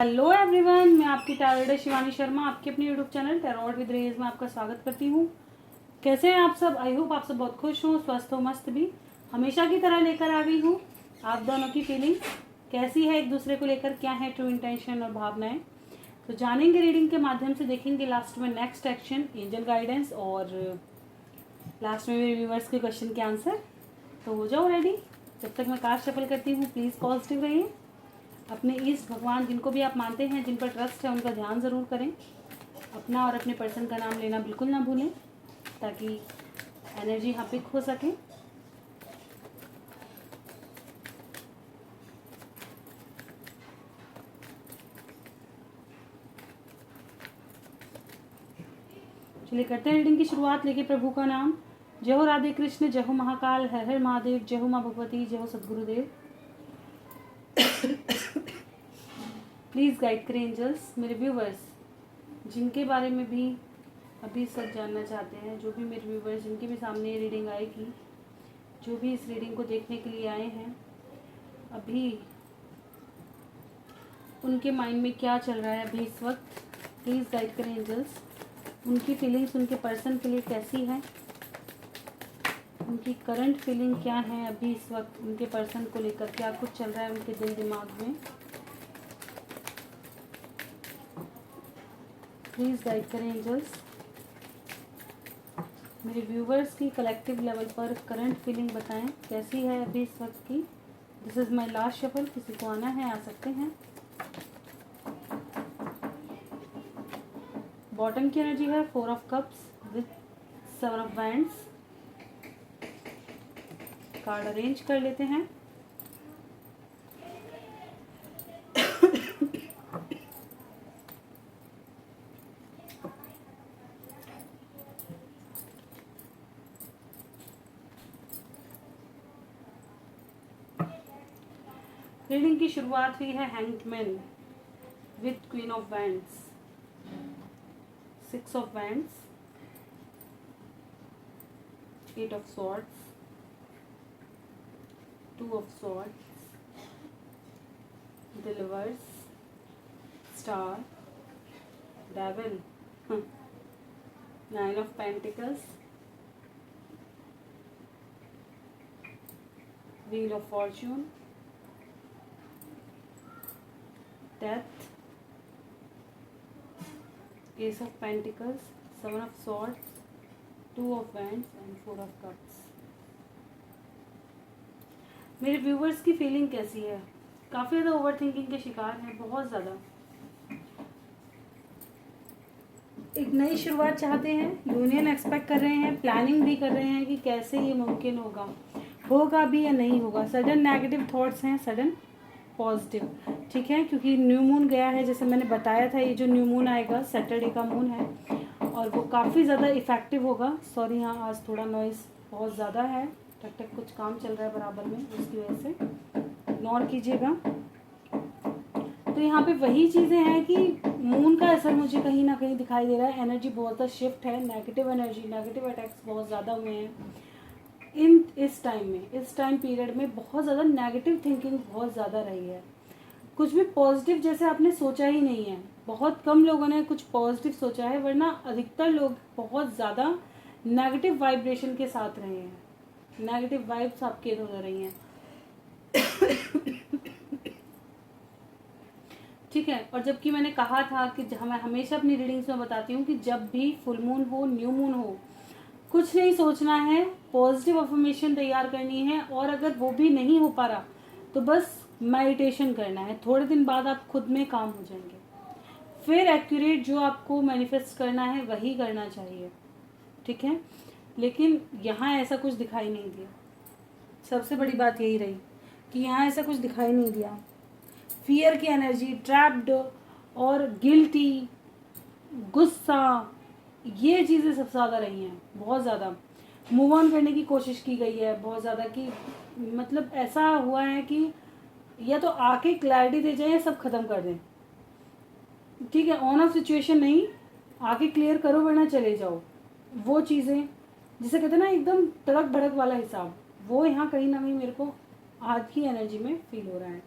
Hello everyone, मैं आपकी tarot reader Shivani Sharma आपके अपने यूट्यूब चैनल टैरोट विद रेज में आपका स्वागत करती हूँ। कैसे हैं आप सब? आई होप आप सब बहुत खुश हो, स्वस्थ हो, मस्त भी। हमेशा की तरह लेकर आ गई हूँ आप दोनों की फीलिंग्स कैसी है एक दूसरे को लेकर, क्या है ट्रू इंटेंशन और भावनाएं। तो जानेंगे रीडिंग के माध्यम से, देखेंगे लास्ट में नेक्स्ट एक्शन, एंजल गाइडेंस और लास्ट में मेरे व्यूअर्स के क्वेश्चन के आंसर। तो हो जाओ रेडी। जब तक मैं कार्ड शफल करती हूँ प्लीज़ पॉजिटिव रहिए। अपने ईष्ट भगवान जिनको भी आप मानते हैं, जिन पर ट्रस्ट है, उनका ध्यान ज़रूर करें। अपना और अपने पर्सन का नाम लेना बिल्कुल ना भूलें, ताकि एनर्जी यहाँ पिक हो सके। चलिए करते हैं रीडिंग की शुरुआत। लेके प्रभु का नाम। जय हो राधे कृष्ण, जय हो महाकाल, हर हर महादेव, जय हो माँ भगवती, जय हो सदगुरुदेव। प्लीज़ गाइड करें एंजल्स। मेरे व्यूवर्स जिनके बारे में भी अभी सब जानना चाहते हैं, जो भी मेरे व्यूवर्स जिनके भी सामने ये रीडिंग आएगी, जो भी इस रीडिंग को देखने के लिए आए हैं, अभी उनके माइंड में क्या चल रहा है अभी इस वक्त, प्लीज़ गाइड करें एंजल्स। उनकी फीलिंग्स उनके पर्सन के लिए कैसी है, उनकी करंट फीलिंग क्या है अभी इस वक्त, उनके पर्सन को लेकर क्या कुछ चल रहा है उनके दिल दिमाग में, प्लीज़ गाइड करें एंजल्स। मेरे व्यूवर्स की कलेक्टिव लेवल पर करंट फीलिंग बताएं कैसी है अभी इस वक्त की। This is my last shuffle, किसी को आना है आ सकते हैं। बॉटम की एनर्जी है 4 of cups with 7 of wands. Card arrange कर लेते हैं। रीडिंग की शुरुआत हुई है hanged man with queen of wands, 6 of wands, 8 of swords, 2 of swords, the lovers, star, devil, 9 of pentacles, wheel of Fortune, death, S of pentacles, 7 of swords, 2 of wands and 4 of cups. मेरे viewers की feeling कैसी है? काफ़ी ज़्यादा over thinking के शिकार हैं, बहुत ज़्यादा। एक नई शुरुआत चाहते हैं, यूनियन एक्सपेक्ट कर रहे हैं, प्लानिंग भी कर रहे हैं कि कैसे ये मुमकिन होगा भी या नहीं होगा। सडन नेगेटिव थॉट्स हैं, सडन पॉजिटिव, ठीक है, क्योंकि न्यू मून गया है। जैसे मैंने बताया था, ये जो न्यू मून आएगा सैटरडे का मून है और वो काफ़ी ज़्यादा इफ़ेक्टिव होगा। सॉरी, यहाँ आज थोड़ा नॉइज़ बहुत ज़्यादा है, टक टक कुछ काम चल रहा है बराबर में, उसकी वजह से इग्नोर कीजिएगा। तो यहाँ पे वही चीज़ें हैं कि मून का असर मुझे कहीं ना कहीं दिखाई दे रहा है। एनर्जी बहुत ज़्यादा शिफ्ट है, नेगेटिव एनर्जी, नेगेटिव अटैक्स बहुत ज़्यादा हुए हैं इस टाइम पीरियड में। बहुत ज़्यादा नेगेटिव थिंकिंग बहुत ज़्यादा रही है। कुछ भी पॉजिटिव जैसे आपने सोचा ही नहीं है। बहुत कम लोगों ने कुछ पॉजिटिव सोचा है, वरना अधिकतर लोग बहुत ज़्यादा नेगेटिव वाइब्रेशन के साथ रहे हैं। नेगेटिव वाइब्स आपके हो रही हैं। ठीक है। और जबकि मैंने कहा था कि मैं हमेशा अपनी रीडिंग्स में बताती हूँ कि जब भी फुल मून हो, न्यू मून हो, कुछ नहीं सोचना है, पॉजिटिव अफर्मेशन तैयार करनी है। और अगर वो भी नहीं हो पा रहा तो बस मेडिटेशन करना है। थोड़े दिन बाद आप खुद में काम हो जाएंगे। फिर एक्यूरेट जो आपको मैनिफेस्ट करना है वही करना चाहिए, ठीक है। लेकिन यहाँ ऐसा कुछ दिखाई नहीं दिया। सबसे बड़ी बात यही रही कि यहाँ ऐसा कुछ दिखाई नहीं दिया। फियर की एनर्जी, ट्रैप्ड और गिल्टी, गुस्सा, ये चीज़ें सबसे ज़्यादा रही हैं। बहुत ज़्यादा मूव ऑन करने की कोशिश की गई है, बहुत ज़्यादा, कि मतलब ऐसा हुआ है कि या तो आके क्लैरिटी दे जाए या सब खत्म कर दें, ठीक है। ऑन ऑफ सिचुएशन नहीं, आके क्लियर करो वरना चले जाओ। वो चीज़ें जिसे कहते हैं ना एकदम तड़क भड़क वाला हिसाब, वो यहाँ कहीं ना कहीं मेरे को आज की एनर्जी में फील हो रहा है।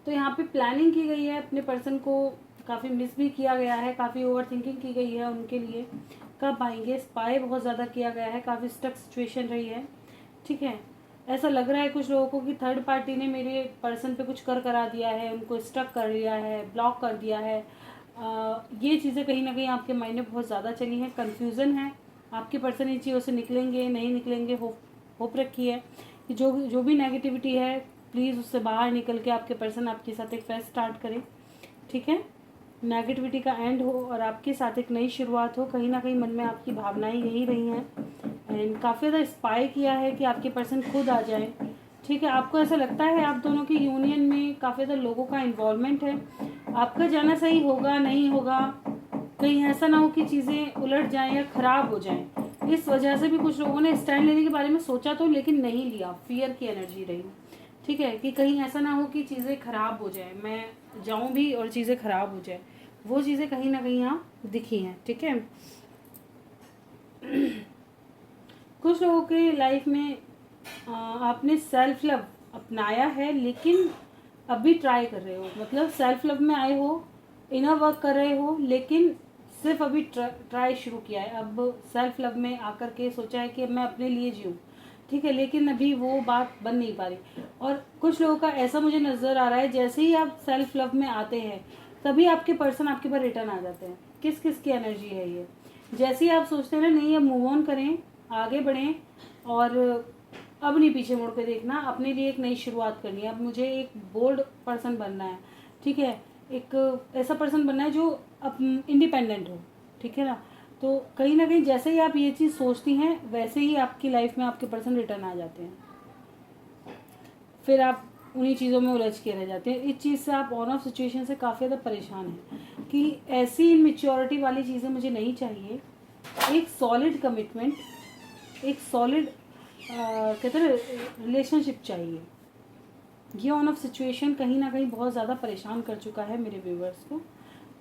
तो यहाँ पे प्लानिंग की गई है, अपने पर्सन को काफ़ी मिस भी किया गया है, काफ़ी ओवर थिंकिंग की गई है उनके लिए। कब आएंगे, स्पाई बहुत ज़्यादा किया गया है, काफ़ी स्टक सिचुएशन रही है, ठीक है। ऐसा लग रहा है कुछ लोगों को कि थर्ड पार्टी ने मेरे पर्सन पे कुछ करा दिया है, उनको स्टक कर दिया है, ब्लॉक कर दिया है। ये चीज़ें कहीं ना कहीं आपके माइंड में बहुत ज़्यादा चली हैं, कन्फ्यूज़न है। आपके पर्सन इन चीज़ों से निकलेंगे नहीं निकलेंगे, होप रखी है कि जो भी नेगेटिविटी है प्लीज़ उससे बाहर निकल के आपके पर्सन आपके साथ एक फेस्ट स्टार्ट करें, ठीक है। नेगेटिविटी का एंड हो और आपके साथ एक नई शुरुआत हो। कहीं ना कहीं मन में आपकी भावनाएं यही रही हैं एंड काफ़ी ज़्यादा इंस्पायर किया है कि आपके पर्सन खुद आ जाए, ठीक है। आपको ऐसा लगता है आप दोनों की यूनियन में काफ़ी ज़्यादा लोगों का इन्वॉल्वमेंट है। आपका जाना सही होगा नहीं होगा, कहीं ऐसा ना हो कि चीज़ें उलट जाएं या ख़राब हो जाएं। इस वजह से भी कुछ लोगों ने स्टैंड लेने के बारे में सोचा तो लेकिन नहीं लिया, फियर की एनर्जी रही, ठीक है। कि कहीं ऐसा ना हो कि चीज़ें ख़राब हो जाए, मैं जाऊं भी और चीज़ें ख़राब हो जाए, वो चीज़ें कहीं ना कहीं यहाँ दिखी हैं, ठीक है। कुछ लोगों के लाइफ में आपने सेल्फ लव अपनाया है लेकिन अभी ट्राई कर रहे हो, मतलब सेल्फ लव में आए हो, इनर वर्क कर रहे हो, लेकिन सिर्फ अभी ट्राई शुरू किया है। अब सेल्फ लव में आकर के सोचा है कि मैं अपने लिए जीऊँ, ठीक है, लेकिन अभी वो बात बन नहीं पा रही। और कुछ लोगों का ऐसा मुझे नज़र आ रहा है जैसे ही आप सेल्फ लव में आते हैं तभी आपके पर्सन आपके पास रिटर्न आ जाते हैं। किस किस की एनर्जी है ये, जैसे ही आप सोचते हैं ना नहीं अब मूव ऑन करें, आगे बढ़ें और अब नहीं पीछे मुड़ के देखना, अपने लिए एक नई शुरुआत करनी है, अब मुझे एक बोल्ड पर्सन बनना है, ठीक है। एक ऐसा पर्सन बनना है जो अब इंडिपेंडेंट हो, ठीक है ना। तो कहीं ना कहीं जैसे ही आप ये चीज़ सोचती हैं वैसे ही आपकी लाइफ में आपके पर्सन रिटर्न आ जाते हैं, फिर आप उन्हीं चीज़ों में उलझ के रह जाते हैं। इस चीज़ से आप ऑन ऑफ सिचुएशन से काफ़ी ज़्यादा परेशान हैं कि ऐसी इनमेच्योरिटी वाली चीज़ें मुझे नहीं चाहिए। एक सॉलिड कमिटमेंट, एक सॉलिड कहते हैं रिलेशनशिप चाहिए। ये ऑन ऑफ सिचुएशन कहीं ना कहीं बहुत ज़्यादा परेशान कर चुका है मेरे व्यूवर्स को,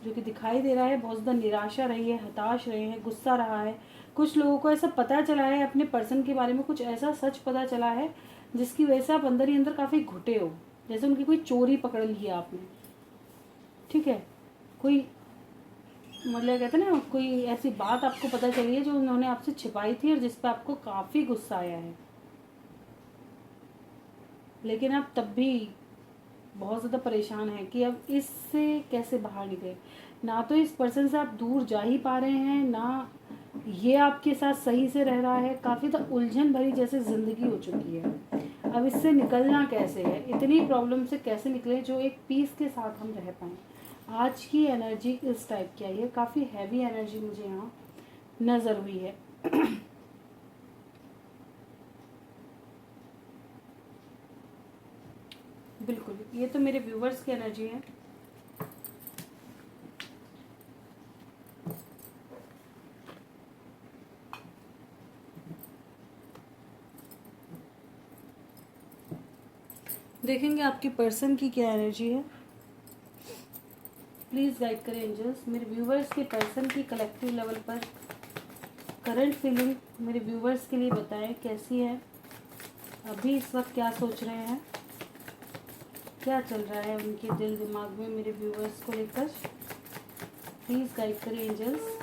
जो कि दिखाई दे रहा है। बहुत ज़्यादा निराशा रही है, हताश रहे हैं, गुस्सा रहा है। कुछ लोगों को ऐसा पता चला है अपने पर्सन के बारे में, कुछ ऐसा सच पता चला है जिसकी वजह से आप अंदर ही अंदर काफ़ी घुटे हो, जैसे उनकी कोई चोरी पकड़ ली है आपने, ठीक है। कोई मतलब कहते हैं ना, कोई ऐसी बात आपको पता चली है जो उन्होंने आपसे छिपाई थी और जिस पर आपको काफ़ी गुस्सा आया है, लेकिन आप तब भी बहुत ज़्यादा परेशान हैं कि अब इससे कैसे बाहर निकले। ना तो इस पर्सन से आप दूर जा ही पा रहे हैं, ना ये आपके साथ सही से रह रहा है। काफ़ी तो उलझन भरी जैसे ज़िंदगी हो चुकी है। अब इससे निकलना कैसे है, इतनी प्रॉब्लम से कैसे निकले जो एक पीस के साथ हम रह पाएँ। आज की एनर्जी इस टाइप की आई है, काफ़ी हैवी एनर्जी मुझे यहाँ नज़र हुई है। बिल्कुल, ये तो मेरे व्यूवर्स की एनर्जी है। देखेंगे आपके पर्सन की क्या एनर्जी है। प्लीज़ गाइड करें एंजल्स, मेरे व्यूवर्स के पर्सन की कलेक्टिव लेवल पर करंट फीलिंग मेरे व्यूवर्स के लिए बताएं कैसी है, अभी इस वक्त क्या सोच रहे हैं, क्या चल रहा है उनके दिल दिमाग में मेरे व्यूवर्स को लेकर। प्लीज़ गाइड करें एंजल्स,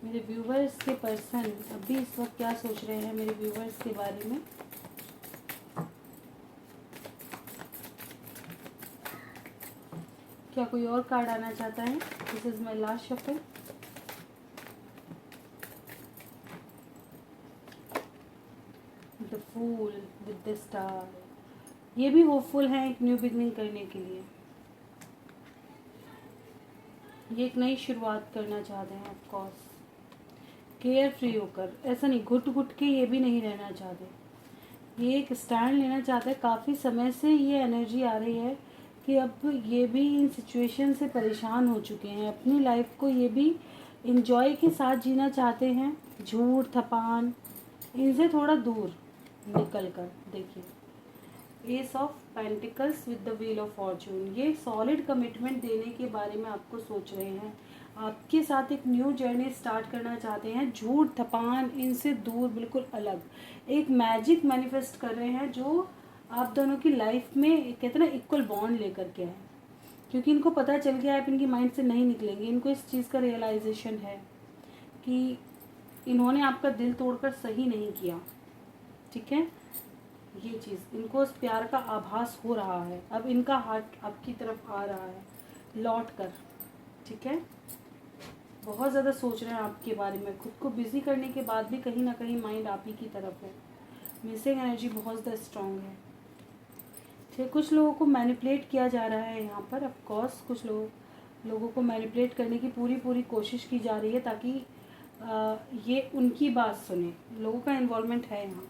मेरे व्यूवर्स के पर्सन अभी इस वक्त क्या सोच रहे हैं मेरे व्यूवर्स के बारे में। क्या कोई और कार्ड आना चाहता है? This is my last shuffle. The fool with the star, ये भी होपफुल है एक न्यू बिगनिंग करने के लिए, ये एक नई शुरुआत करना चाहते हैं ऑफ कोर्स, केयर फ्री होकर। ऐसा नहीं घुट घुट के ये भी नहीं रहना चाहते, ये एक स्टैंड लेना चाहते हैं। काफ़ी समय से ये एनर्जी आ रही है कि अब ये भी इन सिचुएशन से परेशान हो चुके हैं, अपनी लाइफ को ये भी इंजॉय के साथ जीना चाहते हैं, झूठ थपान इनसे थोड़ा दूर निकल कर। देखिए S of pentacles with the wheel of Fortune, ये सॉलिड कमिटमेंट देने के बारे में आपको सोच रहे हैं, आपके साथ एक न्यू जर्नी स्टार्ट करना चाहते हैं, झूठ थपान इनसे दूर बिल्कुल अलग, एक मैजिक मैनिफेस्ट कर रहे हैं जो आप दोनों की लाइफ में कहते ना इक्वल बॉन्ड लेकर के है, क्योंकि इनको पता चल गया आप इनकी माइंड से नहीं निकलेंगे। इनको इस चीज़ का रियलाइजेशन है कि इन्होंने आपका दिल तोड़कर सही नहीं किया, ठीक है। ये चीज़ इनको उस प्यार का आभास हो रहा है। अब इनका हार्ट आपकी तरफ आ रहा है लौट कर, ठीक है। बहुत ज़्यादा सोच रहे हैं आपके बारे में, खुद को बिजी करने के बाद भी कहीं ना कहीं माइंड आप ही की तरफ है। मिसिंग एनर्जी बहुत ज़्यादा स्ट्रांग है, ठीक। कुछ लोगों को मैनिपुलेट किया जा रहा है यहाँ पर, ऑफ कोर्स कुछ लोगों को मैनिपुलेट करने की पूरी कोशिश की जा रही है ताकि ये उनकी बात सुने। लोगों का इन्वॉल्वमेंट है यहाँ,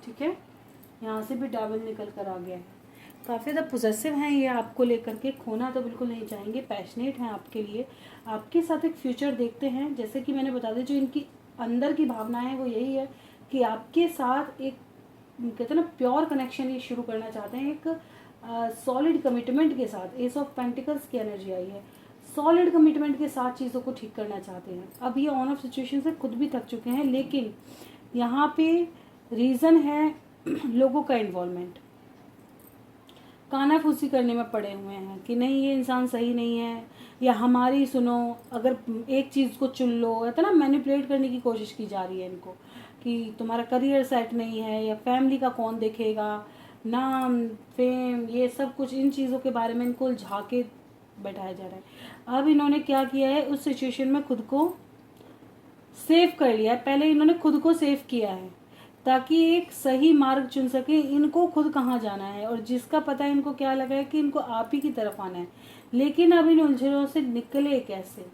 ठीक है। यहाँ से भी डेविल निकल कर आ गया है। काफ़ी ज़्यादा पोजेसिव हैं ये आपको लेकर के, खोना तो बिल्कुल नहीं चाहेंगे, पैशनेट हैं आपके लिए, आपके साथ एक फ्यूचर देखते हैं। जैसे कि मैंने बता दिया, जो इनकी अंदर की भावना है वो यही है कि आपके साथ एक कहते हैं ना प्योर कनेक्शन ये शुरू करना चाहते हैं, एक सॉलिड कमिटमेंट के साथ। एस ऑफ पेंटिकल्स की एनर्जी आई है, सॉलिड कमिटमेंट के साथ चीज़ों को ठीक करना चाहते हैं। अब ये ऑन ऑफ सिचुएशन से खुद भी थक चुके हैं, लेकिन यहाँ पे रीज़न है लोगों का इन्वॉल्वमेंट। कानाफूसी करने में पड़े हुए हैं कि नहीं ये इंसान सही नहीं है, या हमारी सुनो, अगर एक चीज़ को चुन लो, है ना। मैनिपुलेट करने की कोशिश की जा रही है इनको कि तुम्हारा करियर सेट नहीं है, या फैमिली का कौन देखेगा, नाम फेम, ये सब कुछ, इन चीज़ों के बारे में इनको उलझा के बैठाया जा रहा है। अब इन्होंने क्या किया है, उस सिचुएशन में खुद को सेव कर लिया है। पहले इन्होंने खुद को सेव किया है ताकि एक सही मार्ग चुन सके, इनको खुद कहाँ जाना है, और जिसका पता है इनको क्या लगा है कि इनको आप ही की तरफ आना है। लेकिन अब इन उलझनों से निकले कैसे,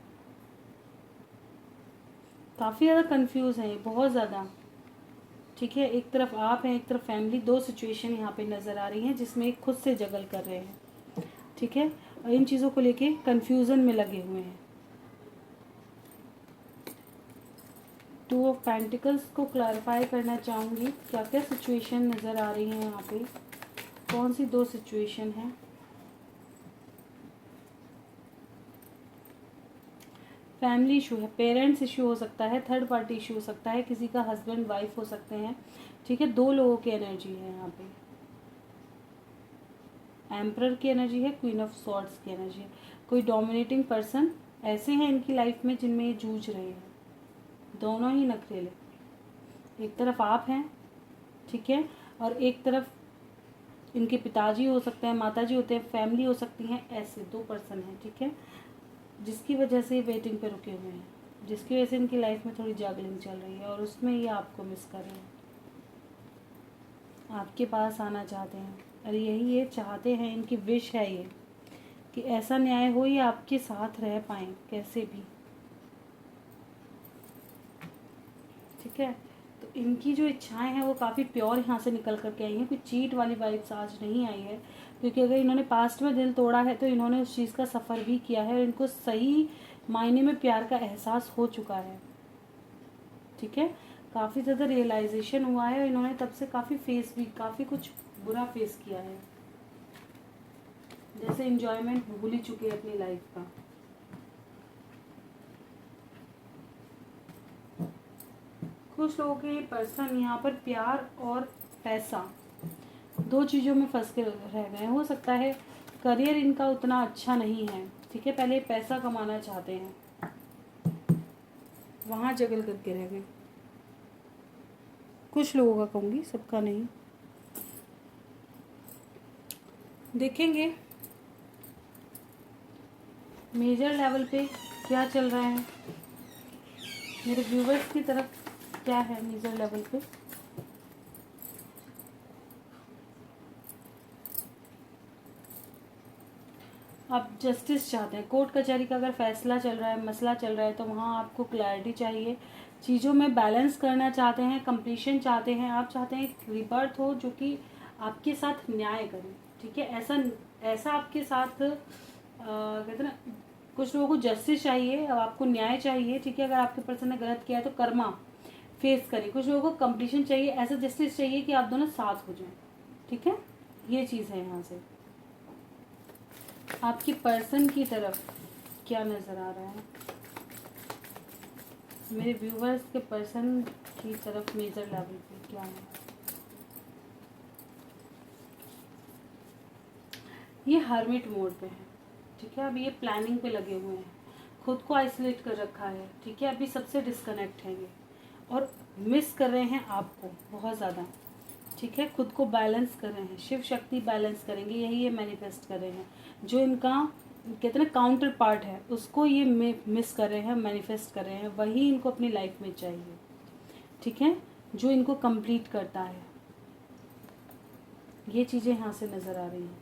काफ़ी ज़्यादा कंफ्यूज हैं, बहुत ज़्यादा, ठीक है। एक तरफ आप हैं, एक तरफ फैमिली, दो सिचुएशन यहाँ पे नज़र आ रही हैं जिसमें एक खुद से जगल कर रहे हैं, ठीक है, और इन चीज़ों को लेके कंफ्यूजन में लगे हुए हैं। टू ऑफ पेंटिकल्स को क्लैरिफाई करना चाहूँगी, क्या क्या सिचुएशन नज़र आ रही हैं यहाँ पे, कौन सी दो सिचुएशन हैं। फैमिली इशू है, पेरेंट्स इशू हो सकता है, थर्ड पार्टी इशू हो सकता है, किसी का हस्बैंड वाइफ हो सकते हैं, ठीक है। दो लोगों की एनर्जी है यहाँ पे, एम्परर की एनर्जी है, क्वीन ऑफ सॉर्ड्स की एनर्जी है। कोई डोमिनेटिंग पर्सन ऐसे हैं इनकी लाइफ में जिनमें ये जूझ रहे हैं, दोनों ही नखरेले। एक तरफ आप हैं, ठीक है, और एक तरफ इनके पिताजी हो सकते हैं, माताजी होते हैं, फैमिली हो सकती हैं, ऐसे दो पर्सन हैं, ठीक है, जिसकी वजह से वेटिंग पे रुके हुए हैं, जिसकी वजह से इनकी लाइफ में थोड़ी जागलिंग चल रही है, और उसमें ये आपको मिस कर रहे हैं, आपके पास आना चाहते हैं, और यही ये चाहते हैं, इनकी विश है ये कि ऐसा न्याय हो, ये आपके साथ रह पाएँ कैसे भी, ठीक है। तो इनकी जो इच्छाएं हैं वो काफ़ी प्योर यहाँ से निकल करके आई हैं, कोई चीट वाली वाइब्स आज नहीं आई है, क्योंकि अगर इन्होंने पास्ट में दिल तोड़ा है तो इन्होंने उस चीज़ का सफ़र भी किया है, और इनको सही मायने में प्यार का एहसास हो चुका है, ठीक है। काफ़ी ज़्यादा रियलाइजेशन हुआ है, और इन्होंने तब से काफ़ी कुछ बुरा फेस किया है, जैसे इन्जॉयमेंट भूल ही चुके हैं अपनी लाइफ का। कुछ लोगों के पर्सन यहाँ पर प्यार और पैसा दो चीज़ों में फंस के रह गए। हो सकता है करियर इनका उतना अच्छा नहीं है, ठीक है, पहले पैसा कमाना चाहते हैं, वहाँ जगल करके रह गए। कुछ लोगों का कहूँगी, सबका नहीं। देखेंगे मेजर लेवल पे क्या चल रहा है, मेरे व्यूवर्स की तरफ क्या है मेजर लेवल पे। आप जस्टिस चाहते हैं, कोर्ट कचहरी का अगर फैसला चल रहा है, मसला चल रहा है, तो वहाँ आपको क्लैरिटी चाहिए, चीज़ों में बैलेंस करना चाहते हैं, कंप्लीशन चाहते हैं, आप चाहते हैं एक रिबर्थ हो जो कि आपके साथ न्याय करे, ठीक है। ऐसा आपके साथ कहते हैं ना, कुछ लोगों को जस्टिस चाहिए, अब आपको न्याय चाहिए, ठीक है। अगर आपके पर्सन ने गलत किया है तो कर्मा फेस करें। कुछ लोगों को कंप्लीशन चाहिए, ऐसा जस्टिस चाहिए कि आप दोनों साथ हो जाएं, ठीक है। ये चीज़ है यहाँ से। आपकी पर्सन की तरफ क्या नज़र आ रहा है, मेरे व्यूवर्स के पर्सन की तरफ मेजर लेवल पे क्या है। ये हर्मिट मोड पे है, ठीक है। अभी ये प्लानिंग पे लगे हुए हैं, खुद को आइसोलेट कर रखा है, ठीक है। अभी सबसे डिस्कनेक्ट है ये, और मिस कर रहे हैं आपको बहुत ज़्यादा, ठीक है। खुद को बैलेंस कर रहे हैं, शिव शक्ति बैलेंस करेंगे, यही ये मैनिफेस्ट कर रहे हैं। जो इनका कहते हैं ना काउंटर पार्ट है, उसको ये मिस कर रहे हैं, मैनिफेस्ट कर रहे हैं, वही इनको अपनी लाइफ में चाहिए, ठीक है। जो इनको कंप्लीट करता है, ये चीज़ें यहाँ से नज़र आ रही हैं।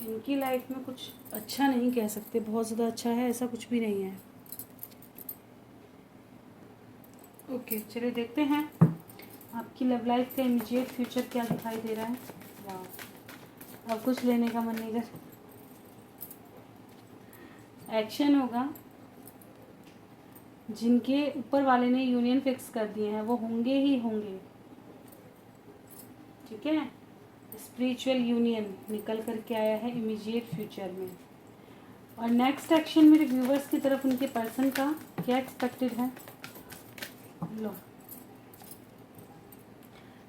इनकी लाइफ में कुछ अच्छा नहीं कह सकते, बहुत ज़्यादा अच्छा है ऐसा कुछ भी नहीं है। ओके, चलिए देखते हैं आपकी लव लाइफ का इमीडिएट फ्यूचर क्या दिखाई दे रहा है। वाह, अब कुछ लेने का मन नहीं कर, एक्शन होगा। जिनके ऊपर वाले ने यूनियन फिक्स कर दिए हैं वो होंगे ही होंगे, ठीक है। स्पिरिचुअल यूनियन निकल करके आया है इमीडिएट फ्यूचर में। और नेक्स्ट एक्शन मेरे व्यूवर्स की तरफ उनके पर्सन का क्या एक्सपेक्टेड है। लो,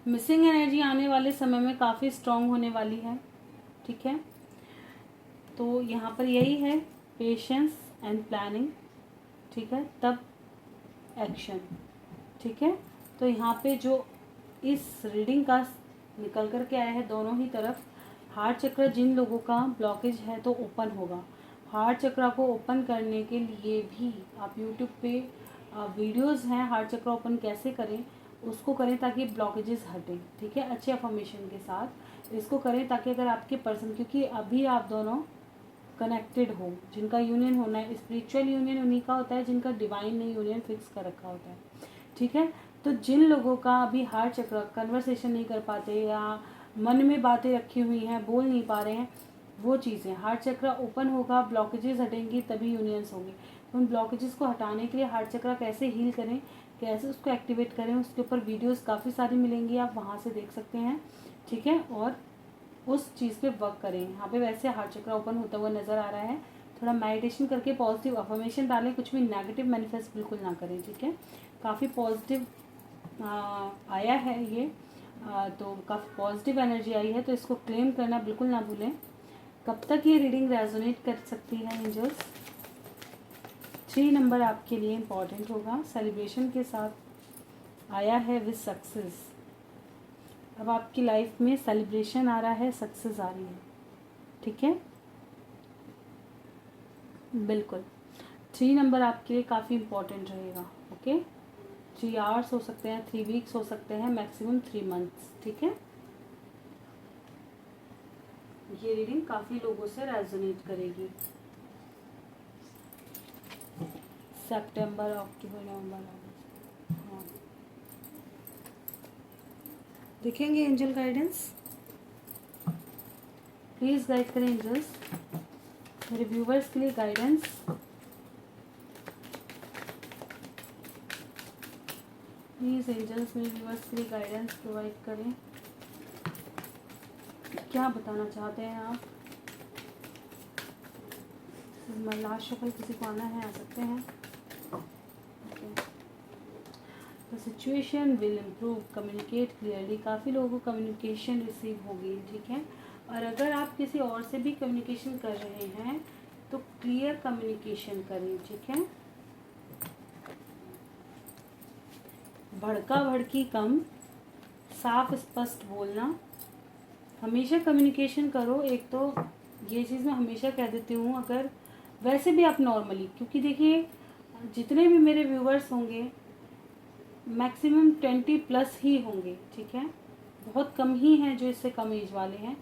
मिसिंग एनर्जी आने वाले समय में काफ़ी स्ट्रांग होने वाली है, ठीक है। तो यहाँ पर यही है, पेशेंस एंड प्लानिंग, ठीक है, तब एक्शन, ठीक है। तो यहाँ पे जो इस रीडिंग का निकल कर के आया है दोनों ही तरफ, हार्ट चक्र जिन लोगों का ब्लॉकेज है तो ओपन होगा। हार्ट चक्र को ओपन करने के लिए भी आप यूट्यूब पे वीडियोस हैं, हार्ट चक्र ओपन कैसे करें उसको करें ताकि ब्लॉकेजेस हटें, ठीक है। अच्छे अफर्मेशन के साथ इसको करें ताकि अगर आपके पर्सन, क्योंकि अभी आप दोनों कनेक्टेड हो, जिनका यूनियन होना है, स्पिरिचुअल यूनियन उन्हीं का होता है जिनका डिवाइन ने यूनियन फिक्स कर रखा होता है, ठीक है। तो जिन लोगों का अभी हार्ट चक्र कन्वर्सेशन नहीं कर पाते या मन में बातें रखी हुई हैं, बोल नहीं पा रहे हैं, वो चीज़ें, हार्ट चक्र ओपन होगा, ब्लॉकेजेस हटेंगी तभी यूनियंस होंगे। उन ब्लॉकेजेस को हटाने के लिए हार्ट चक्र कैसे हील करें, कैसे उसको एक्टिवेट करें, उसके ऊपर वीडियोस काफ़ी सारी मिलेंगी, आप वहाँ से देख सकते हैं, ठीक है। और उस चीज़ पे वर्क करें। यहाँ पे वैसे हार्ट चक्र ओपन होता हुआ नज़र आ रहा है, थोड़ा मेडिटेशन करके पॉजिटिव अफर्मेशन डालें, कुछ भी नेगेटिव मैनिफेस्ट बिल्कुल ना करें, ठीक है। काफ़ी पॉजिटिव आया है ये, तो काफ़ी पॉजिटिव एनर्जी आई है, तो इसको क्लेम करना बिल्कुल ना भूलें। कब तक ये रीडिंग रेजोनेट कर सकती है एंजल्स। 3 नंबर आपके लिए इम्पॉर्टेंट होगा, सेलिब्रेशन के साथ आया है विद सक्सेस। अब आपकी लाइफ में सेलिब्रेशन आ रहा है, सक्सेस आ रही है, ठीक है, बिल्कुल। 3 नंबर आपके लिए काफ़ी इम्पोर्टेंट रहेगा, ओके। 3 आवर्स हो सकते हैं, 3 वीक्स हो सकते हैं, मैक्सिमम 3 मंथ्स, ठीक है। ये रीडिंग काफ़ी लोगों से रेजोनेट करेगी। सितंबर, अक्टूबर, नवंबर, हाँ, देखेंगे एंजल गाइडेंस, प्लीज़ गाइड करें एंजल्स मेरे व्यूवर्स के लिए गाइडेंस। प्लीज़ एंजल्स मेरे व्यूवर्स के लिए गाइडेंस प्रोवाइड करें, क्या बताना चाहते हैं आप। लास्ट शफल किसी को आना है, आ सकते हैं, the situation will improve, communicate clearly, काफ़ी लोगों को कम्युनिकेशन रिसीव होगी, ठीक है। और अगर आप किसी और से भी कम्युनिकेशन कर रहे हैं तो क्लियर कम्युनिकेशन करें, ठीक है। भड़का भड़की कम, साफ स्पष्ट बोलना, हमेशा कम्युनिकेशन करो। एक तो ये चीज़ मैं हमेशा कह देती हूँ, अगर वैसे भी आप नॉर्मली, क्योंकि देखिए जितने भी मेरे व्यूवर्स होंगे मैक्सिमम 20+ ही होंगे, ठीक है। बहुत कम ही हैं जो इससे कम एज वाले हैं,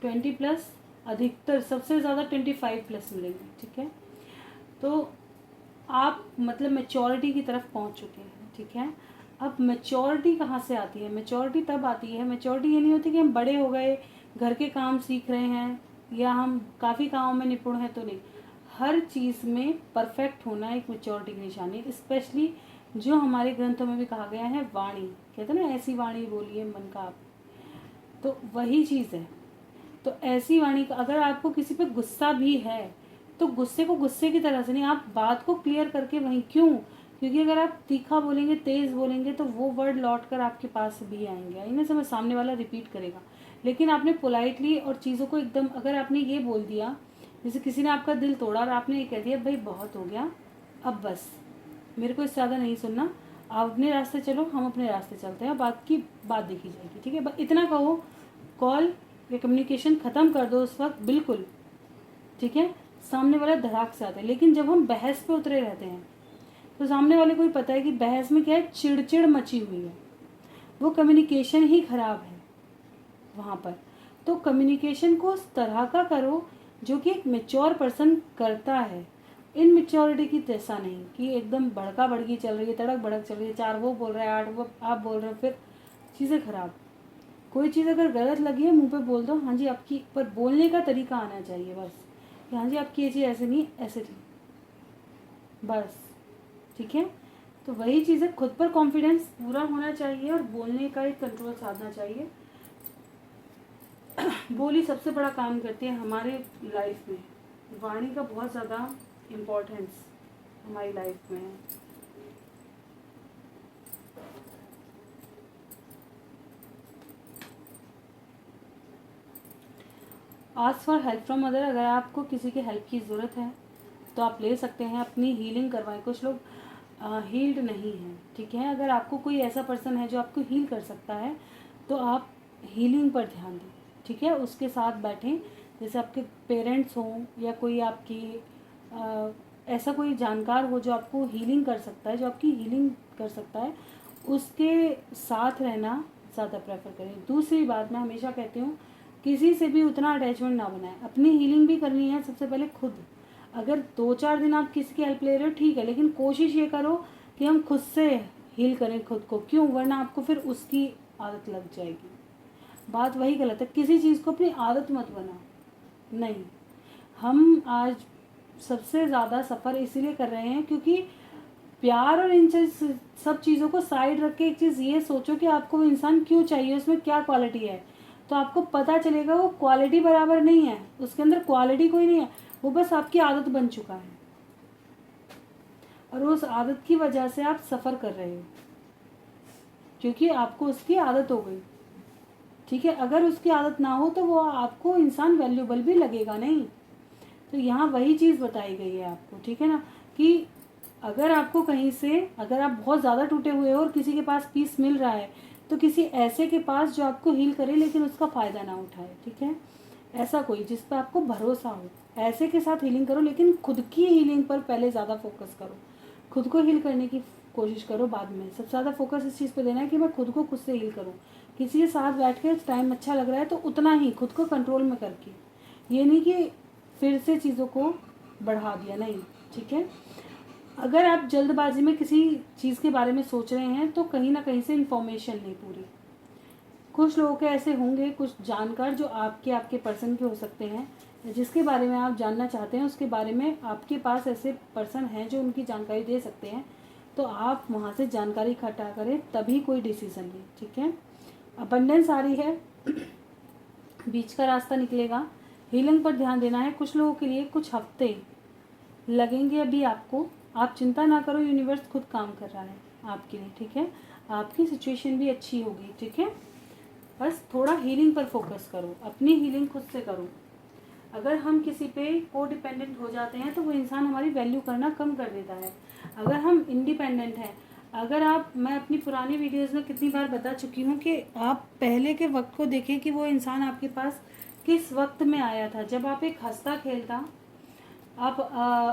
20+, अधिकतर सबसे ज़्यादा 25+ मिलेंगे, ठीक है। तो आप मतलब मैच्योरिटी की तरफ पहुंच चुके हैं, ठीक है। अब मैच्योरिटी कहाँ से आती है, मैच्योरिटी तब आती है, मैच्योरिटी ये नहीं होती कि हम बड़े हो गए, घर के काम सीख रहे हैं या हम काफ़ी कामों में निपुण हैं, तो नहीं। हर चीज़ में परफेक्ट होना एक मैच्योरिटी की निशानी, स्पेशली जो हमारे ग्रंथों में भी कहा गया है, वाणी, कहते हैं ना, ऐसी वाणी बोलिए मन का आप, तो वही चीज़ है। तो ऐसी वाणी का अगर आपको किसी पे गुस्सा भी है तो गुस्से को गुस्से की तरह से नहीं, आप बात को क्लियर करके वहीं, क्यों, क्योंकि अगर आप तीखा बोलेंगे, तेज़ बोलेंगे, तो वो वर्ड लौट कर आपके पास भी आएंगे, आई ना समझ, सामने वाला रिपीट करेगा। लेकिन आपने पोलाइटली और चीज़ों को एकदम, अगर आपने ये बोल दिया, जैसे किसी ने आपका दिल तोड़ा और आपने ये कह दिया भाई बहुत हो गया, अब बस मेरे को इससे ज़्यादा नहीं सुनना, आप अपने रास्ते चलो, हम अपने रास्ते चलते हैं, बात की बात देखी जाएगी, ठीक है, इतना कहो, कॉल या कम्युनिकेशन ख़त्म कर दो उस वक्त बिल्कुल, ठीक है। सामने वाला धड़ाक से आता है। लेकिन जब हम बहस पे उतरे रहते हैं तो सामने वाले को ही पता है कि बहस में क्या है, चिड़चिड़ मची हुई है, वो कम्युनिकेशन ही खराब है वहाँ पर। तो कम्युनिकेशन को उस तरह का करो जो कि एक मेच्योर पर्सन करता है, इन मेच्योरिटी की जैसा नहीं कि एकदम भड़का भड़की चल रही है, तड़क भड़क चल रही है, 4 वो बोल रहा है, 8 वो आप बोल रहे हो, फिर चीज़ें खराब। कोई चीज़ अगर गलत लगी है मुंह पे बोल दो, हाँ जी आपकी, पर बोलने का तरीका आना चाहिए बस, कि हाँ जी आपकी ये चीज़ ऐसे नहीं ऐसे थी, बस, ठीक है। तो वही चीज़ है, खुद पर कॉन्फिडेंस पूरा होना चाहिए और बोलने का एक कंट्रोल साधना चाहिए। बोली सबसे बड़ा काम करती है हमारे लाइफ में, वाणी का बहुत ज़्यादा इम्पोर्टेंस हमारी लाइफ में है। Ask for help from other, अगर आपको किसी की हेल्प की ज़रूरत है तो आप ले सकते हैं, अपनी हीलिंग करवाएं। कुछ लोग हील्ड नहीं हैं, ठीक है। अगर आपको कोई ऐसा पर्सन है जो आपको हील कर सकता है तो आप हीलिंग पर ध्यान दें, ठीक है, उसके साथ बैठें। जैसे आपके पेरेंट्स हों या कोई आपकी ऐसा कोई जानकार हो जो आपको हीलिंग कर सकता है, जो आपकी हीलिंग कर सकता है, उसके साथ रहना ज़्यादा प्रेफर करें। दूसरी बात मैं हमेशा कहती हूँ, किसी से भी उतना अटैचमेंट ना बनाएं। अपनी हीलिंग भी करनी है सबसे पहले खुद। अगर 2-4 दिन आप किसी की हेल्प ले रहे हो ठीक है, लेकिन कोशिश ये करो कि हम खुद से हील करें खुद को, क्यों, वरना आपको फिर उसकी आदत लग जाएगी। बात वही गलत है, किसी चीज़ को अपनी आदत मत बना, नहीं। हम आज सबसे ज़्यादा सफ़र इसीलिए कर रहे हैं क्योंकि प्यार और इन सब चीज़ों को साइड रख के एक चीज़ ये सोचो कि आपको वो इंसान क्यों चाहिए, उसमें क्या क्वालिटी है, तो आपको पता चलेगा वो क्वालिटी बराबर नहीं है, उसके अंदर क्वालिटी कोई नहीं है, वो बस आपकी आदत बन चुका है और उस आदत की वजह से आप सफ़र कर रहे हो क्योंकि आपको उसकी आदत हो गई, ठीक है। अगर उसकी आदत ना हो तो वो आपको इंसान वैल्यूबल भी लगेगा नहीं। तो यहाँ वही चीज़ बताई गई है आपको, ठीक है ना, कि अगर आपको कहीं से, अगर आप बहुत ज़्यादा टूटे हुए हो और किसी के पास पीस मिल रहा है तो किसी ऐसे के पास जो आपको हील करे लेकिन उसका फ़ायदा ना उठाए, ठीक है। ऐसा कोई जिस पर आपको भरोसा हो, ऐसे के साथ हीलिंग करो, लेकिन खुद की हीलिंग पर पहले ज़्यादा फोकस करो। खुद को हील करने की कोशिश करो बाद में। सबसे ज़्यादा फोकस इस चीज़ पे देना है कि मैं खुद को खुद से हील करूँ। किसी के साथ बैठ के टाइम अच्छा लग रहा है तो उतना ही खुद को कंट्रोल में करके, ये नहीं कि फिर से चीज़ों को बढ़ा दिया, नहीं, ठीक है। अगर आप जल्दबाजी में किसी चीज़ के बारे में सोच रहे हैं तो कहीं ना कहीं से इन्फॉर्मेशन नहीं पूरी। कुछ लोगों के ऐसे होंगे, कुछ जानकार जो आपके पर्सन के हो सकते हैं, जिसके बारे में आप जानना चाहते हैं उसके बारे में आपके पास ऐसे पर्सन हैं जो उनकी जानकारी दे सकते हैं, तो आप वहाँ से जानकारी इकट्ठा करें तभी कोई डिसीज़न लें, ठीक है। अबंडेंस आ रही है, बीच का रास्ता निकलेगा, हीलिंग पर ध्यान देना है। कुछ लोगों के लिए कुछ हफ्ते लगेंगे अभी आपको, आप चिंता ना करो, यूनिवर्स खुद काम कर रहा है आपके लिए, ठीक है। आपकी सिचुएशन भी अच्छी होगी, ठीक है। बस थोड़ा हीलिंग पर फोकस करो, अपनी हीलिंग खुद से करो। अगर हम किसी पे को डिपेंडेंट हो जाते हैं तो वो इंसान हमारी वैल्यू करना कम कर देता है। अगर हम इंडिपेंडेंट हैं, अगर आप, मैं अपनी पुरानी वीडियोस में कितनी बार बता चुकी हूँ कि आप पहले के वक्त को देखें कि वो इंसान आपके पास किस वक्त में आया था, जब आप एक हंसता खेलता, आप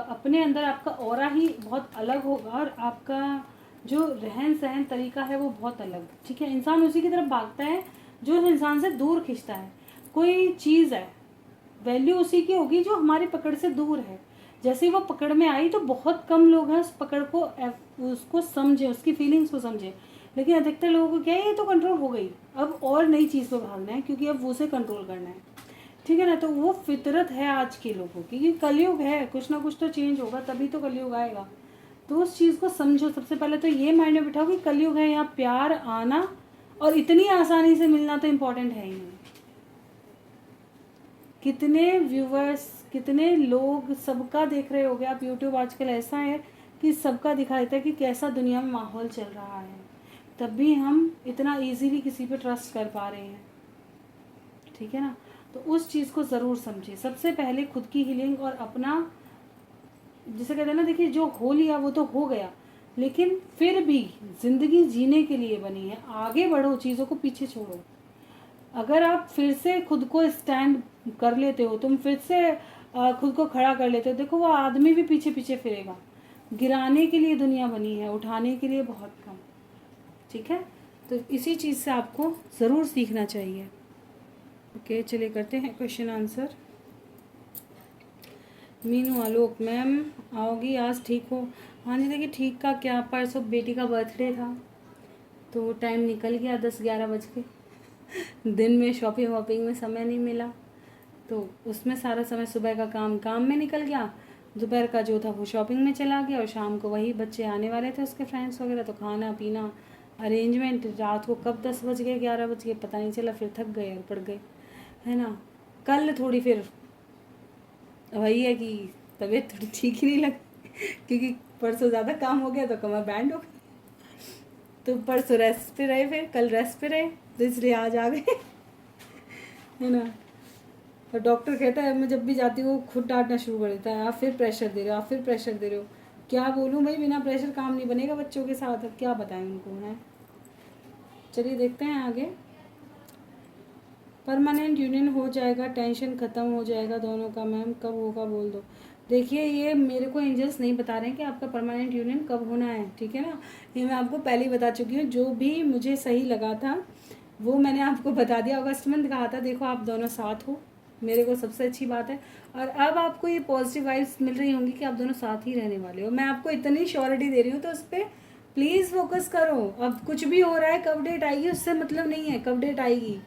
अपने अंदर आपका ऑरा ही बहुत अलग होगा और आपका जो रहन सहन तरीका है वो बहुत अलग, ठीक है। इंसान उसी की तरफ भागता है जो उस इंसान से दूर खींचता है। कोई चीज़ है, वैल्यू उसी की होगी जो हमारी पकड़ से दूर है। जैसे ही वो पकड़ में आई तो बहुत कम लोग हैं उस पकड़ को, उसको समझे, उसकी फीलिंग्स को समझे, लेकिन अधिकतर लोगों को क्या है, ये तो कंट्रोल हो गई, अब और नई चीज़ पे भागना है क्योंकि अब उसे कंट्रोल करना है, ठीक है ना। तो वो फितरत है आज के लोगों की कि कलयुग है, कुछ ना कुछ तो चेंज होगा तभी तो कलयुग आएगा। तो उस चीज़ को समझो, सबसे पहले तो ये माइंड में बिठाओ कि कलयुग है, यहाँ प्यार आना और इतनी आसानी से मिलना तो इम्पोर्टेंट है ही नहीं। कितने व्यूवर्स, कितने लोग सबका देख रहे होगे आप, यूट्यूब आजकल ऐसा है कि सबका दिखाई देता है कि कैसा दुनिया में माहौल चल रहा है, तब भी हम इतना इजीली किसी पे ट्रस्ट कर पा रहे हैं, ठीक है ना। तो उस चीज़ को ज़रूर समझिए। सबसे पहले खुद की हीलिंग और अपना, जिसे कहते हैं ना, देखिए जो हो लिया वो तो हो गया, लेकिन फिर भी ज़िंदगी जीने के लिए बनी है, आगे बढ़ो, चीज़ों को पीछे छोड़ो। अगर आप फिर से खुद को स्टैंड कर लेते हो, तुम फिर से खुद को खड़ा कर लेते हो, देखो वो आदमी भी पीछे पीछे फिरेगा। गिराने के लिए दुनिया बनी है, उठाने के लिए बहुत कम, ठीक है। तो इसी चीज़ से आपको ज़रूर सीखना चाहिए। ओके, चलिए करते हैं क्वेश्चन आंसर। मीनू आलोक, मैम आओगी आज, ठीक हो? हाँ जी, देखिए ठीक का क्या, परसों बेटी का बर्थडे था तो टाइम निकल गया, 10-11 बज के। दिन में शॉपिंग वॉपिंग में समय नहीं मिला, तो उसमें सारा समय सुबह का काम में निकल गया, दोपहर का जो था वो शॉपिंग में चला गया, और शाम को वही बच्चे आने वाले थे उसके फ्रेंड्स वगैरह, तो खाना पीना अरेंजमेंट, रात को कब 10 बज गए 11 बज गए पता नहीं चला, फिर थक गए और पड़ गए, है ना। कल थोड़ी फिर वही है कि तबीयत थोड़ी ठीक ही नहीं लगी क्योंकि परसों ज़्यादा काम हो गया तो कमर बैंड हो गई, तो परसों रेस्ट पे रहे, फिर कल रेस्ट पे रहे, तो इसलिए आज आ गए है ना। और डॉक्टर कहता है, मैं जब भी जाती हूँ खुद डांटना शुरू कर देता है, आप फिर प्रेशर दे रहे हो, आप फिर प्रेशर दे रहे हो। क्या बोलूँ भाई, बिना प्रेशर काम नहीं बनेगा बच्चों के साथ, अब क्या बताएं उनको, है। चलिए देखते हैं आगे। परमानेंट यूनियन हो जाएगा, टेंशन ख़त्म हो जाएगा दोनों का, मैम कब होगा बोल दो। देखिए ये मेरे को एंजल्स नहीं बता रहे हैं कि आपका परमानेंट यूनियन कब होना है, ठीक है ना। ये मैं आपको पहले ही बता चुकी हूँ, जो भी मुझे सही लगा था वो मैंने आपको बता दिया। अगस्त में कहा था, देखो आप दोनों साथ हो, मेरे को सबसे अच्छी बात है। और अब आपको ये पॉजिटिव वाइब्स मिल रही होंगी कि आप दोनों साथ ही रहने वाले हो, मैं आपको इतनी श्योरिटी दे रही हूँ, तो उस पर प्लीज़ फोकस करो। अब कुछ भी हो रहा है, कब डेट आएगी उससे मतलब नहीं है, कब डेट आएगी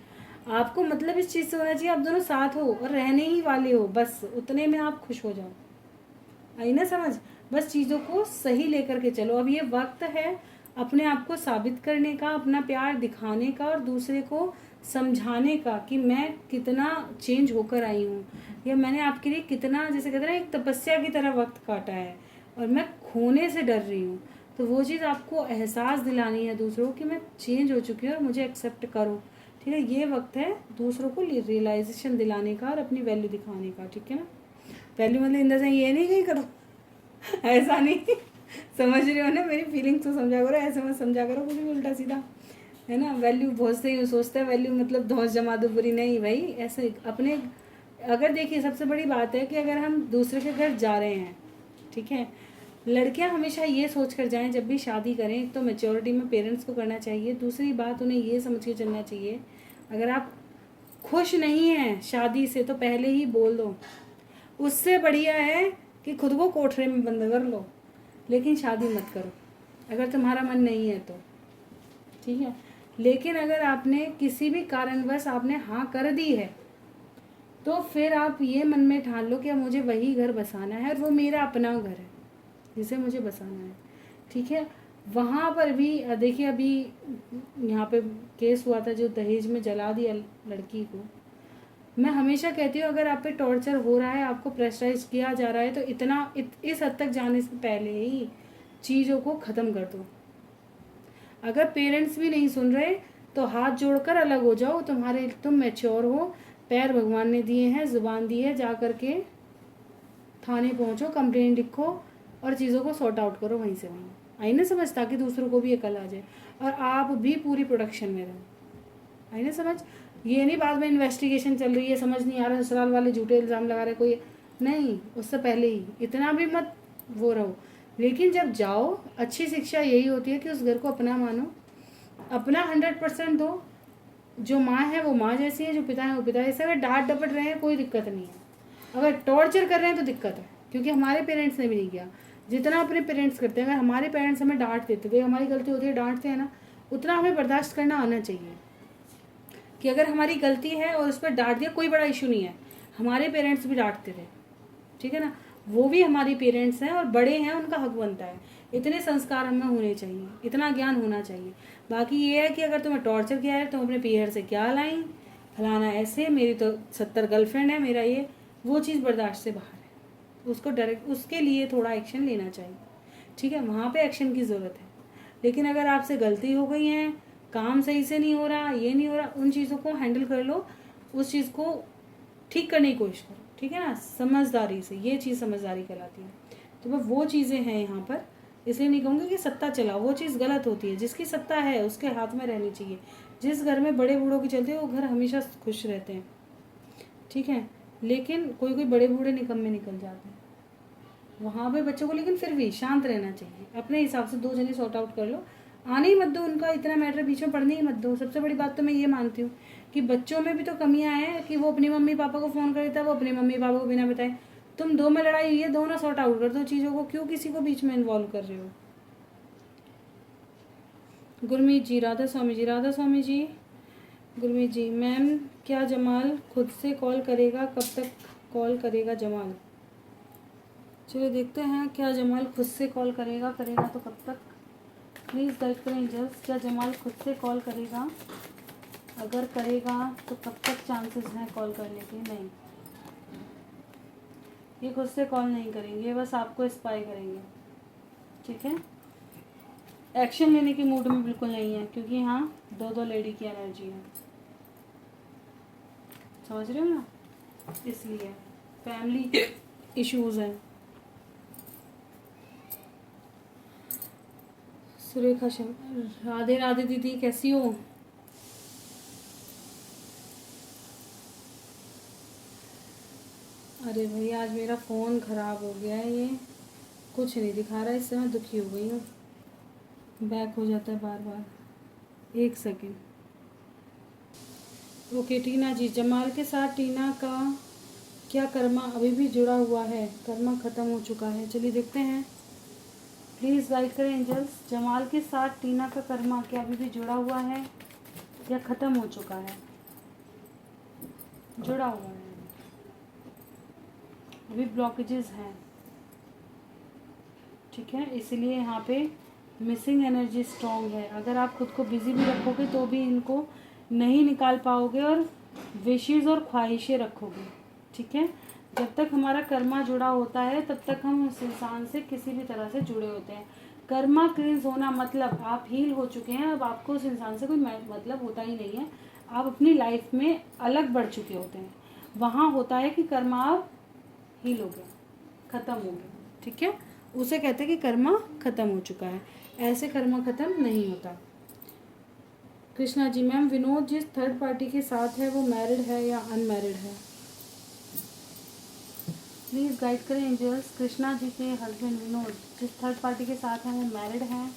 आपको मतलब इस चीज़ से होना चाहिए, आप दोनों साथ हो और रहने ही वाले हो, बस उतने में आप खुश हो जाओ। आई ना समझ, बस चीज़ों को सही लेकर के चलो। अब ये वक्त है अपने आप को साबित करने का, अपना प्यार दिखाने का, और दूसरे को समझाने का कि मैं कितना चेंज होकर आई हूँ, या मैंने आपके लिए कितना, जैसे कहते हैं ना, एक तपस्या की तरह वक्त काटा है, और मैं खोने से डर रही हूँ। तो वो चीज़ आपको एहसास दिलानी है दूसरों को कि मैं चेंज हो चुकी हूँ और मुझे एक्सेप्ट करो, ठीक है। ये वक्त है दूसरों को रियलाइजेशन दिलाने का और अपनी वैल्यू दिखाने का, ठीक है ना। वैल्यू मतलब इंदर से ये नहीं कहीं करो ऐसा नहीं समझ रहे हो ना, मेरी फीलिंग्स को समझा करो, ऐसे मत समझा करो कुछ भी उल्टा सीधा, है ना। वैल्यू बहुत से ही सोचते हैं, वैल्यू मतलब धौंस जमा दो बुरी, नहीं भाई ऐसे अपने। अगर देखिए सबसे बड़ी बात है कि अगर हम दूसरे के घर जा रहे हैं, ठीक है, लड़कियां हमेशा ये सोच कर जाएं जब भी शादी करें, तो मेच्योरिटी में पेरेंट्स को करना चाहिए। दूसरी बात, उन्हें ये समझ के चलना चाहिए, अगर आप खुश नहीं हैं शादी से तो पहले ही बोल दो। उससे बढ़िया है कि खुद को कोठरे में बंद कर लो, लेकिन शादी मत करो अगर तुम्हारा मन नहीं है तो, ठीक है। लेकिन अगर आपने किसी भी कारणवश आपने हाँ कर दी है, तो फिर आप ये मन में ठान लो कि अब मुझे वही घर बसाना है, और वो मेरा अपना घर है जिसे मुझे बसाना है, ठीक है। वहाँ पर भी देखिए, अभी यहाँ पे केस हुआ था जो दहेज में जला दिया लड़की को। मैं हमेशा कहती हूँ, अगर आप पे टॉर्चर हो रहा है, आपको प्रेशराइज किया जा रहा है, तो इस हद तक जाने से पहले ही चीज़ों को ख़त्म कर दो। अगर पेरेंट्स भी नहीं सुन रहे तो हाथ जोड़कर अलग हो जाओ, तुम मैच्योर हो, पैर भगवान ने दिए हैं, ज़ुबान दी है, जा कर के थाने पहुँचो, कंप्लेंट लिखो और चीज़ों को सॉर्ट आउट करो वहीं से वहीं। आई ना समझ, ताकि दूसरों को भी अकल आ जाए और आप भी पूरी प्रोटेक्शन में रहो। आई ना समझ, ये नहीं बाद में इन्वेस्टिगेशन चल रही है, समझ नहीं आ रहा, ससुराल वाले झूठे इल्ज़ाम लगा रहे कोई, नहीं, उससे पहले ही इतना भी मत वो रहो। लेकिन जब जाओ, अच्छी शिक्षा यही होती है कि उस घर को अपना मानो, अपना 100% दो। जो माँ है वो माँ जैसी है, जो पिता है वो पिता जैसे। अगर डांट डपट रहे हैं कोई दिक्कत नहीं है, अगर टॉर्चर कर रहे हैं तो दिक्कत है, क्योंकि हमारे पेरेंट्स ने भी नहीं किया जितना अपने पेरेंट्स करते हैं। अगर हमारे पेरेंट्स हमें डांट देते थे, हमारी गलती होती है, डांटते हैं ना, उतना हमें बर्दाश्त करना आना चाहिए कि अगर हमारी गलती है और उस पर डांट दिया, कोई बड़ा इशू नहीं है। हमारे पेरेंट्स भी डांटते थे, ठीक है ना, वो भी हमारे पेरेंट्स हैं और बड़े हैं, उनका हक बनता है। इतने संस्कार हमें होने चाहिए, इतना ज्ञान होना चाहिए। बाकी ये है कि अगर तुम्हें टॉर्चर किया है, तुम अपने पीहर से क्या लाई, फलाना ऐसे, मेरी तो 70 गर्लफ्रेंड है, मेरा ये, वो चीज़ बर्दाश्त से बाहर है। उसको डायरेक्ट उसके लिए थोड़ा एक्शन लेना चाहिए, ठीक है, वहाँ पे एक्शन की ज़रूरत है। लेकिन अगर आपसे गलती हो गई है, काम सही से नहीं हो रहा, ये नहीं हो रहा, उन चीज़ों को हैंडल कर लो, उस चीज़ को ठीक करने की कोशिश करो, ठीक है ना, समझदारी से। ये चीज़ समझदारी कहलाती है। तो वह वो चीज़ें हैं यहाँ पर। इसलिए नहीं कहूँगी कि सत्ता चलाओ, वो चीज़ गलत होती है। जिसकी सत्ता है उसके हाथ में रहनी चाहिए। जिस घर में बड़े बूढ़ों की चलती है वो घर हमेशा खुश रहते हैं, ठीक है। लेकिन कोई कोई बड़े बूढ़े निकम्मे निकल जाते हैं वहाँ पे बच्चों को, लेकिन फिर भी शांत रहना चाहिए। अपने हिसाब से 2 जने सॉर्ट आउट कर लो, आने ही मत दो उनका इतना मैटर, बीच में पढ़ने ही मत दो। सबसे बड़ी बात तो मैं ये मानती हूँ कि बच्चों में भी तो कमियाँ हैं कि वो अपनी मम्मी पापा को फ़ोन कर देता है, वो अपने मम्मी पापा को बिना बताए। तुम दो में लड़ाई हुई है, दोनों सॉर्ट आउट कर दो चीज़ों को, क्यों किसी को बीच में इन्वॉल्व कर रहे हो। गुरमीत जी, राधा स्वामी जी, राधा स्वामी जी, गुरमीत जी, मैम क्या जमाल खुद से कॉल करेगा, कब तक कॉल करेगा जमाल? चलिए देखते हैं, क्या जमाल खुद से कॉल करेगा तो कब तक? प्लीज़ गाइड करें जस्ट, क्या जमाल खुद से कॉल करेगा? अगर करेगा तो कब तक चांसेस हैं कॉल करने के? नहीं, ये खुद से कॉल नहीं करेंगे, बस आपको स्पाई करेंगे, ठीक है। एक्शन लेने के मूड में बिल्कुल नहीं है, क्योंकि यहाँ 2 लेडी की एनर्जी है, समझ रहे हो ना, इसलिए फैमिली इश्यूज हैं। सुरेखा राधे राधे दीदी, कैसी हो? अरे भाई आज मेरा फ़ोन ख़राब हो गया है, ये कुछ नहीं दिखा रहा है, इससे मैं दुखी हो गई हूँ। बैक हो जाता है बार बार। 1 सेकेंड। ओके टीना जी, जमाल के साथ टीना का क्या कर्मा अभी भी जुड़ा हुआ है? कर्मा ख़त्म हो चुका है? चलिए देखते हैं, प्लीज़ गाइड करें एंजल्स। जमाल के साथ टीना का कर्मा क्या अभी भी जुड़ा हुआ है या ख़त्म हो चुका है? जुड़ा हुआ है, अभी ब्लॉकेजेस हैं, ठीक है। इसलिए यहाँ पे मिसिंग एनर्जी स्ट्रॉन्ग है। अगर आप खुद को बिजी भी रखोगे तो भी इनको नहीं निकाल पाओगे और विशेज़ और ख्वाहिशें रखोगे, ठीक है। जब तक हमारा कर्मा जुड़ा होता है तब तक हम उस इंसान से किसी भी तरह से जुड़े होते हैं। कर्मा क्लींस होना मतलब आप हील हो चुके हैं, अब आपको उस इंसान से कोई मतलब होता ही नहीं है, आप अपनी लाइफ में अलग बढ़ चुके होते हैं। वहाँ होता है कि कर्मा अब हील हो गया, ख़त्म हो गया, ठीक है। उसे कहते हैं कि कर्मा ख़त्म हो चुका है, ऐसे कर्मा ख़त्म नहीं होता। कृष्णा जी, मैम विनोद जिस थर्ड पार्टी के साथ है वो मैरिड है या अनमैरिड है? प्लीज़ गाइड करें एंजल्स। कृष्णा जी के हस्बैंड विनोद जिस थर्ड पार्टी के साथ हैं वो मैरिड हैं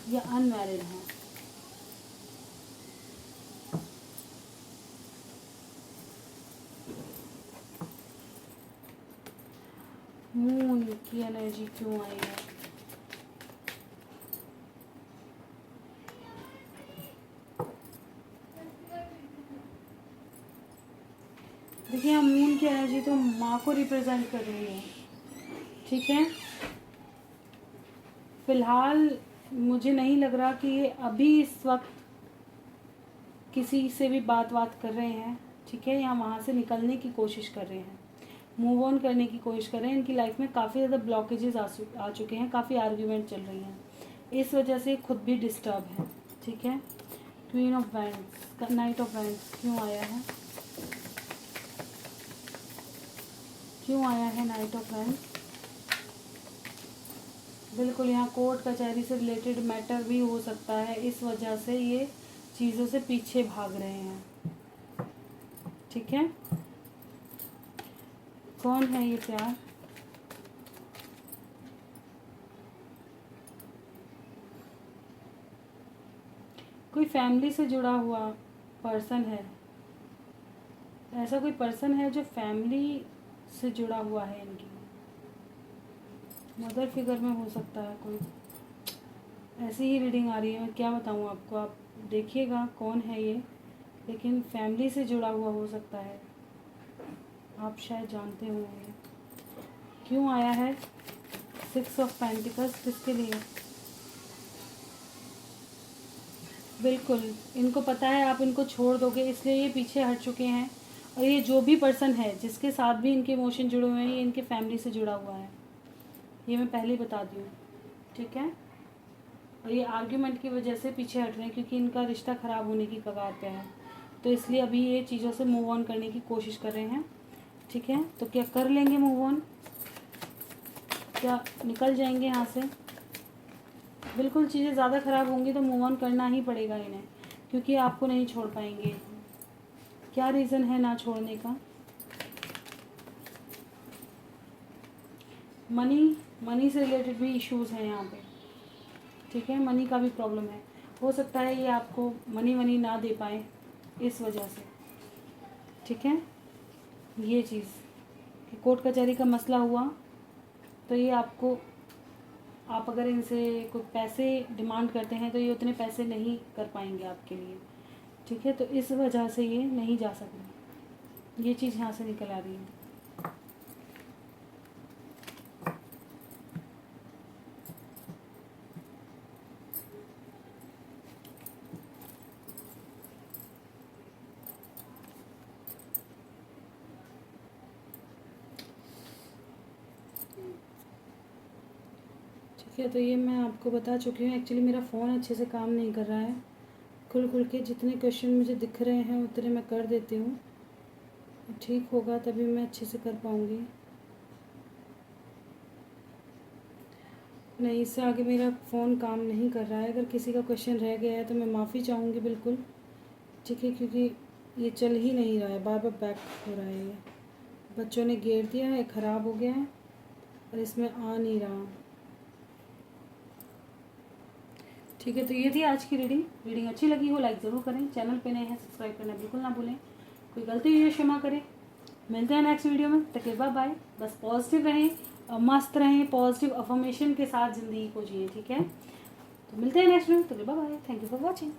या अनमैरिड हैं? मून की एनर्जी क्यों आई है? देखिए हम मून की एनर्जी तो माँ को रिप्रेजेंट कर रही है, ठीक है। फिलहाल मुझे नहीं लग रहा कि ये अभी इस वक्त किसी से भी बात कर रहे हैं, ठीक है, या वहाँ से निकलने की कोशिश कर रहे हैं, मूव ऑन करने की कोशिश कर रहे हैं। इनकी लाइफ में काफ़ी ज़्यादा ब्लॉकेजेस आ चुके हैं, काफ़ी आर्ग्यूमेंट चल रही हैं, इस वजह से खुद भी डिस्टर्ब है, ठीक है। Queen of wands, night of wands क्यों आया है? क्यों आया है नाइट ऑफ वैंड्स? बिल्कुल, यहाँ कोर्ट कचहरी से रिलेटेड मैटर भी हो सकता है, इस वजह से ये चीज़ों से पीछे भाग रहे हैं, ठीक है। कौन है ये प्यार? कोई फैमिली से जुड़ा हुआ पर्सन है, ऐसा कोई पर्सन है जो फैमिली से जुड़ा हुआ है, इनकी मदर फिगर में हो सकता है कोई, ऐसी ही रीडिंग आ रही है। मैं क्या बताऊँ आपको, आप देखिएगा कौन है ये, लेकिन फैमिली से जुड़ा हुआ हो सकता है, आप शायद जानते होंगे। क्यों आया है 6 ऑफ पेंटिकल्स, किसके लिए? बिल्कुल, इनको पता है आप इनको छोड़ दोगे, इसलिए ये पीछे हट चुके हैं। और ये जो भी पर्सन है जिसके साथ भी इनके इमोशन जुड़े हुए हैं, ये इनके फैमिली से जुड़ा हुआ है, ये मैं पहले ही बता दी हूँ, ठीक है। और ये आर्ग्यूमेंट की वजह से पीछे हट रहे हैं क्योंकि इनका रिश्ता ख़राब होने की कगार पे है, तो इसलिए अभी ये चीज़ों से मूव ऑन करने की कोशिश कर रहे हैं। ठीक है, तो क्या कर लेंगे मूव ऑन, क्या निकल जाएंगे यहाँ से? बिल्कुल, चीज़ें ज़्यादा ख़राब होंगी तो मूव ऑन करना ही पड़ेगा इन्हें, क्योंकि आपको नहीं छोड़ पाएंगे। क्या रीज़न है ना छोड़ने का? मनी से रिलेटेड भी इश्यूज़ हैं यहाँ पे। ठीक है, मनी का भी प्रॉब्लम है। हो सकता है ये आपको मनी ना दे पाए इस वजह से। ठीक है, ये चीज़ कि कोर्ट कचहरी का मसला हुआ तो ये आपको, आप अगर इनसे कोई पैसे डिमांड करते हैं तो ये उतने पैसे नहीं कर पाएंगे आपके लिए। ठीक है, तो इस वजह से ये नहीं जा सकते। ये चीज़ यहाँ से निकल आ रही है। ठीक है, तो ये मैं आपको बता चुकी हूँ। एक्चुअली मेरा फ़ोन अच्छे से काम नहीं कर रहा है। खुल के जितने क्वेश्चन मुझे दिख रहे हैं उतने मैं कर देती हूँ। ठीक होगा तभी मैं अच्छे से कर पाऊँगी, नहीं इससे आगे मेरा फ़ोन काम नहीं कर रहा है। अगर किसी का क्वेश्चन रह गया है तो मैं माफ़ी चाहूँगी बिल्कुल। ठीक है, क्योंकि ये चल ही नहीं रहा है, बार बार बैक हो रहा है। ये बच्चों ने घेर दिया है, ख़राब हो गया है और इसमें आ नहीं रहा। ठीक है, तो ये थी आज की रीडिंग अच्छी लगी हो लाइक ज़रूर करें, चैनल पे नए हैं सब्सक्राइब करना बिल्कुल ना भूलें, कोई गलती हुई है क्षमा करें। मिलते हैं नेक्स्ट वीडियो में, तक बाय बाय। बस पॉजिटिव रहें, मस्त रहें, पॉजिटिव अफर्मेशन के साथ ज़िंदगी को जिए। ठीक है, तो मिलते हैं नेक्स्ट वीडियो, तक bye bye. Thank you for watching.